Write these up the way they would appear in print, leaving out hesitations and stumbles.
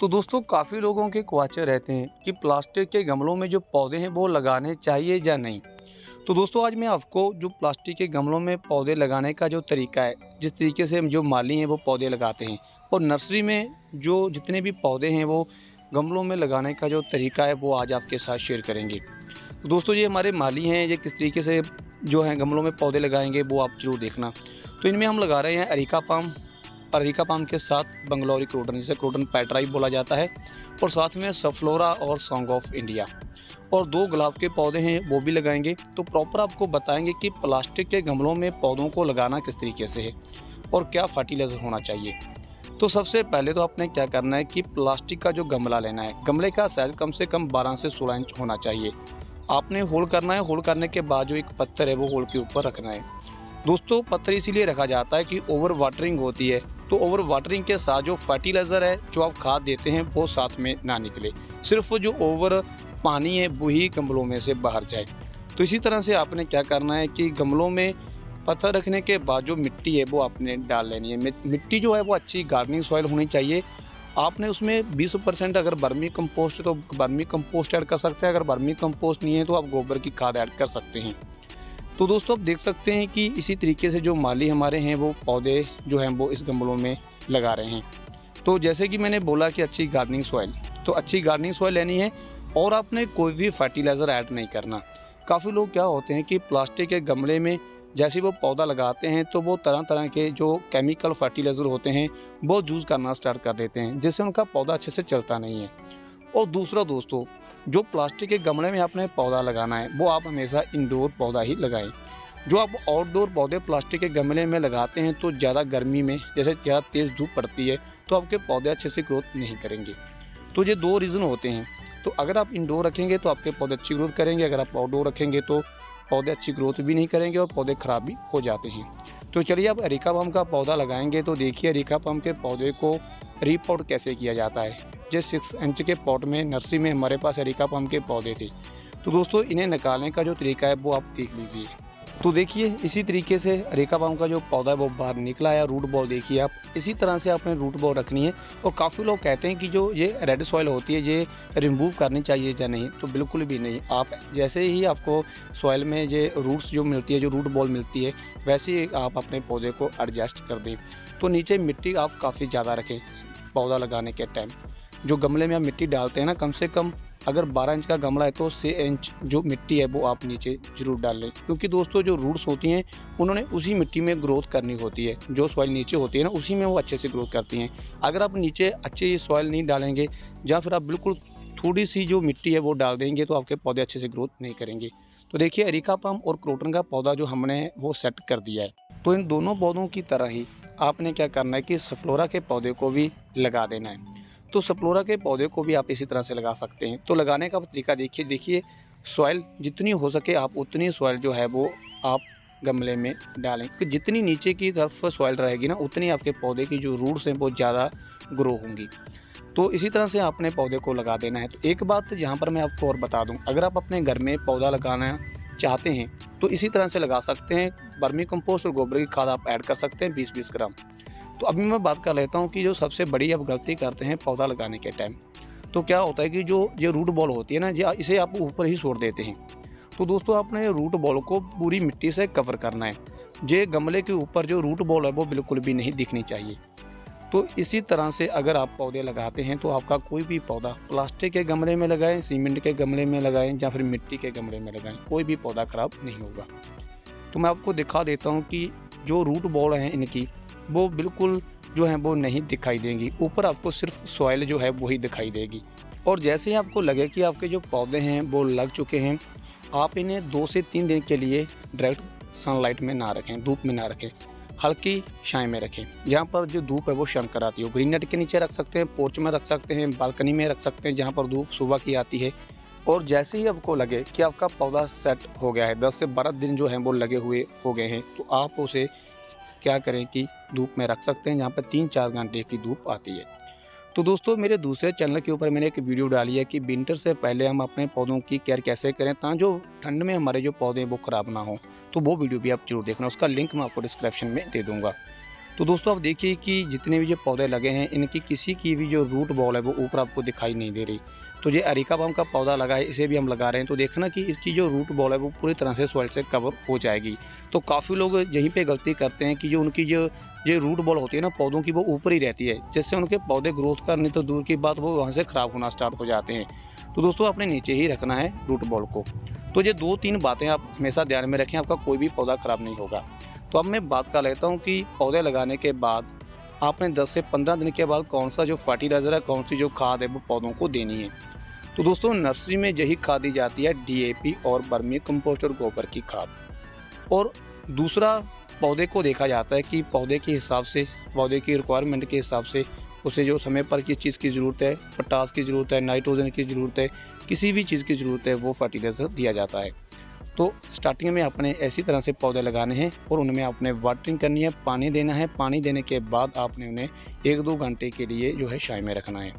तो दोस्तों काफ़ी लोगों के ख्वाहिशें रहते हैं कि प्लास्टिक के गमलों में जो पौधे हैं वो लगाने चाहिए या नहीं। तो दोस्तों आज मैं आपको जो प्लास्टिक के गमलों में पौधे लगाने का जो तरीका है, जिस तरीके से हम जो माली हैं वो पौधे लगाते हैं और नर्सरी में जो जितने भी पौधे हैं वो गमलों में लगाने का जो तरीका है वो आज आपके साथ शेयर करेंगे। तो दोस्तों ये हमारे माली हैं, ये किस तरीके से जो हैं गमलों में पौधे लगाएंगे वो आप जरूर देखना। तो इनमें हम लगा रहे हैं अरेका पाम के साथ बंगलौरी क्रोटन, जिसे क्रोटन पैटराई बोला जाता है, और साथ में सफ्लोरा और सॉन्ग ऑफ इंडिया, और 2 गुलाब के पौधे हैं वो भी लगाएंगे। तो प्रॉपर आपको बताएंगे कि प्लास्टिक के गमलों में पौधों को लगाना किस तरीके से है और क्या फर्टिलाइज़र होना चाहिए। तो सबसे पहले तो आपने क्या करना है कि प्लास्टिक का जो गमला लेना है, गमले का साइज़ कम से कम 12 से 16 इंच होना चाहिए। आपने होल करना है, होल करने के बाद जो एक पत्थर है वो होल के ऊपर रखना है। दोस्तों पत्थर इसीलिए रखा जाता है कि ओवर वाटरिंग होती है, तो ओवर वाटरिंग के साथ जो फर्टिलाइज़र है, जो आप खाद देते हैं वो साथ में ना निकले, सिर्फ जो ओवर पानी है वही गमलों में से बाहर जाए। तो इसी तरह से आपने क्या करना है कि गमलों में पत्थर रखने के बाद जो मिट्टी है वो आपने डाल लेनी है। मिट्टी जो है वो अच्छी गार्डनिंग सॉइल होनी चाहिए। आपने उसमें 20% अगर वर्मी कंपोस्ट है तो वर्मी कंपोस्ट ऐड कर सकते हैं, अगर वर्मी कंपोस्ट नहीं है तो आप गोबर की खाद ऐड कर सकते हैं। तो दोस्तों आप देख सकते हैं कि इसी तरीके से जो माली हमारे हैं वो पौधे जो हैं वो इस गमलों में लगा रहे हैं। तो जैसे कि मैंने बोला कि अच्छी गार्डनिंग सॉइल, तो अच्छी गार्डनिंग सॉइल लेनी है और आपने कोई भी फर्टिलाइज़र ऐड नहीं करना। काफ़ी लोग क्या होते हैं कि प्लास्टिक के गमले में जैसे वो पौधा लगाते हैं तो वो तरह तरह के जो केमिकल फर्टिलाइज़र होते हैं वो यूज़ करना स्टार्ट कर देते हैं, जिससे उनका पौधा अच्छे से चलता नहीं है। और दूसरा दोस्तों, जो प्लास्टिक के गमले में आपने पौधा लगाना है वो आप हमेशा इंडोर पौधा ही लगाएं। जो आप आउटडोर पौधे प्लास्टिक के गमले में लगाते हैं तो ज़्यादा गर्मी में जैसे ज़्यादा तेज़ धूप पड़ती है तो आपके पौधे अच्छे से ग्रोथ नहीं करेंगे। तो ये 2 रीज़न होते हैं। तो अगर आप इंडोर रखेंगे तो आपके पौधे अच्छी ग्रोथ करेंगे, अगर आप आउटडोर रखेंगे तो पौधे अच्छी ग्रोथ भी नहीं करेंगे और पौधे ख़राब भी हो जाते हैं। तो चलिए आप अरेका पाम का पौधा लगाएंगे तो देखिए अरेका पाम के पौधे को रीपॉट कैसे किया जाता है। जो 6 इंच के पॉट में नर्सरी में हमारे पास अरेका पाम के पौधे थे। तो दोस्तों इन्हें निकालने का जो तरीका है वो आप देख लीजिए। तो देखिए इसी तरीके से अरेका पाम का जो पौधा है वो बाहर निकला है। रूट बॉल देखिए आप, इसी तरह से आपने रूट बॉल रखनी है। और काफ़ी लोग कहते हैं कि जो ये रेड सॉइल होती है ये रिमूव करनी चाहिए या नहीं, तो बिल्कुल भी नहीं। आप जैसे ही आपको सॉइल में ये रूट्स जो मिलती है, जो रूट बॉल मिलती है, वैसे ही आप अपने पौधे को एडजस्ट कर दें। तो नीचे मिट्टी आप काफ़ी ज़्यादा रखें पौधा लगाने के टाइम। जो गमले में आप मिट्टी डालते हैं ना, कम से कम अगर 12 इंच का गमला है तो 6 इंच जो मिट्टी है वो आप नीचे ज़रूर डाल लें, क्योंकि दोस्तों जो रूट्स होती हैं उन्होंने उसी मिट्टी में ग्रोथ करनी होती है। जो सॉइल नीचे होती है ना उसी में वो अच्छे से ग्रोथ करती हैं। अगर आप नीचे अच्छी सॉइल नहीं डालेंगे या फिर आप बिल्कुल थोड़ी सी जो मिट्टी है वो डाल देंगे तो आपके पौधे अच्छे से ग्रोथ नहीं करेंगे। तो देखिए अरेका पाम और क्रोटन का पौधा जो हमने वो सेट कर दिया है। तो इन दोनों पौधों की तरह ही आपने क्या करना है कि सफ्लोरा के पौधे को भी लगा देना है। तो सफ्लोरा के पौधे को भी आप इसी तरह से लगा सकते हैं। तो लगाने का तरीका देखिए सॉइल जितनी हो सके आप उतनी सॉइल जो है वो आप गमले में डालें, क्योंकि जितनी नीचे की तरफ सॉइल रहेगी ना उतनी आपके पौधे की जो रूट्स हैं वो ज़्यादा ग्रो होंगी। तो इसी तरह से आपने पौधे को लगा देना है। तो एक बात यहाँ पर मैं आपको और बता दूँ, अगर आप अपने घर में पौधा लगाना चाहते हैं तो इसी तरह से लगा सकते हैं। वर्मी कंपोस्ट और गोबर की खाद आप ऐड कर सकते हैं 20-20 ग्राम। तो अभी मैं बात कर लेता हूँ कि जो सबसे बड़ी आप गलती करते हैं पौधा लगाने के टाइम, तो क्या होता है कि जो ये रूट बॉल होती है ना, इसे आप ऊपर ही छोड़ देते हैं। तो दोस्तों आपने रूट बॉल को पूरी मिट्टी से कवर करना है। ये गमले के ऊपर जो रूट बॉल है वो बिल्कुल भी नहीं दिखनी चाहिए। तो इसी तरह से अगर आप पौधे लगाते हैं तो आपका कोई भी पौधा प्लास्टिक के गमले में लगाएं, सीमेंट के गमले में लगाएं या फिर मिट्टी के गमले में लगाएं, कोई भी पौधा खराब नहीं होगा। तो मैं आपको दिखा देता हूँ कि जो रूट बॉल हैं इनकी वो बिल्कुल जो है वो नहीं दिखाई देंगी, ऊपर आपको सिर्फ सॉइल जो है वही दिखाई देगी। और जैसे ही आपको लगे कि आपके जो पौधे हैं वो लग चुके हैं, आप इन्हें 2 से 3 दिन के लिए डायरेक्ट सनलाइट में ना रखें, धूप में ना रखें, हल्की छाँव में रखें, जहाँ पर जो धूप है वो शन कर आती हो। ग्रीन नेट के नीचे रख सकते हैं, पोर्च में रख सकते हैं, बालकनी में रख सकते हैं जहाँ पर धूप सुबह की आती है। और जैसे ही आपको लगे कि आपका पौधा सेट हो गया है, 10 से 12 दिन जो हैं वो लगे हुए हो गए हैं, तो आप उसे क्या करें कि धूप में रख सकते हैं जहाँ पर 3-4 घंटे की धूप आती है। तो दोस्तों मेरे दूसरे चैनल के ऊपर मैंने एक वीडियो डाली है कि विंटर से पहले हम अपने पौधों की केयर कैसे करें ताकि जो ठंड में हमारे जो पौधे हैं वो ख़राब ना हो। तो वो वीडियो भी आप जरूर देखना, उसका लिंक मैं आपको डिस्क्रिप्शन में दे दूँगा। तो दोस्तों आप देखिए कि जितने भी जो पौधे लगे हैं इनकी किसी की भी जो रूट बॉल है वो ऊपर आपको दिखाई नहीं दे रही। तो ये अरेका पाम का पौधा लगा है, इसे भी हम लगा रहे हैं, तो देखना कि इसकी जो रूट बॉल है वो पूरी तरह से सॉइल से कवर हो जाएगी। तो काफ़ी लोग यहीं पे गलती करते हैं कि जो उनकी जो ये रूट बॉल होती है ना पौधों की, वो ऊपर ही रहती है, जिससे उनके पौधे ग्रोथ करने तो दूर की बात, वो वहाँ से ख़राब होना स्टार्ट हो जाते हैं। तो दोस्तों आपने नीचे ही रखना है रूट बॉल को। तो ये 2-3 बातें आप हमेशा ध्यान में रखें, आपका कोई भी पौधा ख़राब नहीं होगा। तो अब मैं बात कर लेता हूँ कि पौधे लगाने के बाद आपने 10 से 15 दिन के बाद कौन सा जो फर्टिलाइज़र है, कौन सी जो खाद है वो पौधों को देनी है। तो दोस्तों नर्सरी में यही खाद दी जाती है, डीएपी और वर्मी कंपोस्ट और गोबर की खाद। और दूसरा, पौधे को देखा जाता है कि पौधे के हिसाब से, पौधे की रिक्वायरमेंट के हिसाब से उसे जो समय पर किस चीज़ की ज़रूरत है, पोटास की ज़रूरत है, नाइट्रोजन की ज़रूरत है, किसी भी चीज़ की ज़रूरत है, वो फर्टिलाइज़र दिया जाता है। तो स्टार्टिंग में आपने ऐसी तरह से पौधे लगाने हैं और उनमें आपने वाटरिंग करनी है, पानी देना है। पानी देने के बाद आपने उन्हें 1-2 घंटे के लिए जो है छाया में रखना है।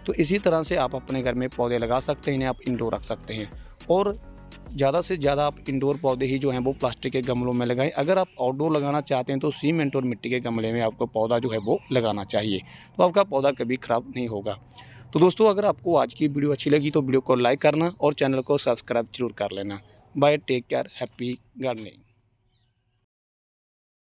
तो इसी तरह से आप अपने घर में पौधे लगा सकते हैं, इन्हें आप इंडोर रख सकते हैं। और ज़्यादा से ज़्यादा आप इंडोर पौधे ही जो हैं वो प्लास्टिक के गमलों में लगाएं। अगर आप आउटडोर लगाना चाहते हैं तो सीमेंट और मिट्टी के गमले में आपको पौधा जो है वो लगाना चाहिए, तो आपका पौधा कभी ख़राब नहीं होगा। तो दोस्तों अगर आपको आज की वीडियो अच्छी लगी तो वीडियो को लाइक करना और चैनल को सब्सक्राइब जरूर कर लेना। Bye, take care, happy gardening.